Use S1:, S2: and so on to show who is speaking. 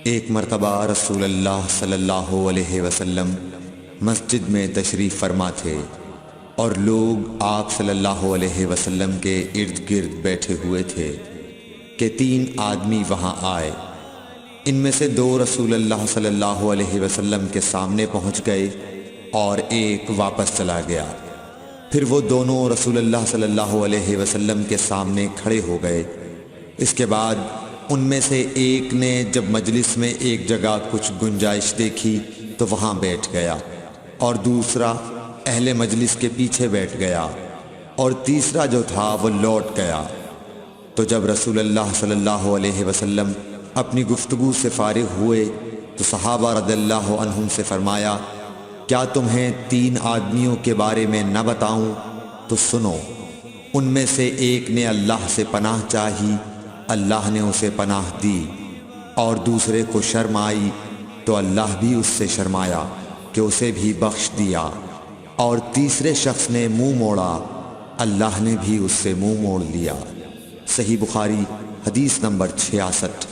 S1: ایک مرتبہ رسول اللہ صلی اللہ علیہ وسلم مسجد میں تشریف فرما تھے اور لوگ آپ صلی اللہ علیہ وسلم کے ارد گرد بیٹھے ہوئے تھے کہ 3 آدمی وہاں آئے۔ ان میں سے 2 رسول اللہ صلی اللہ علیہ وسلم کے سامنے پہنچ گئے اور ایک واپس چلا گیا۔ پھر وہ دونوں رسول اللہ صلی اللہ علیہ وسلم کے سامنے کھڑے ہو گئے۔ اس کے بعد ان میں سے ایک نے جب مجلس میں ایک جگہ کچھ گنجائش دیکھی تو وہاں بیٹھ گیا، اور دوسرا اہل مجلس کے پیچھے بیٹھ گیا، اور تیسرا جو تھا وہ لوٹ گیا۔ تو جب رسول اللہ صلی اللہ علیہ وسلم اپنی گفتگو سے فارغ ہوئے تو صحابہ رضی اللہ عنہم سے فرمایا، کیا تمہیں 3 آدمیوں کے بارے میں نہ بتاؤں؟ تو سنو۔ ان میں سے ایک نے اللہ سے پناہ چاہی، اللہ نے اسے پناہ دی، اور دوسرے کو شرم آئی تو اللہ بھی اس سے شرمایا کہ اسے بھی بخش دیا، اور تیسرے شخص نے منہ موڑا، اللہ نے بھی اس سے منہ موڑ لیا۔ صحیح بخاری حدیث نمبر 66۔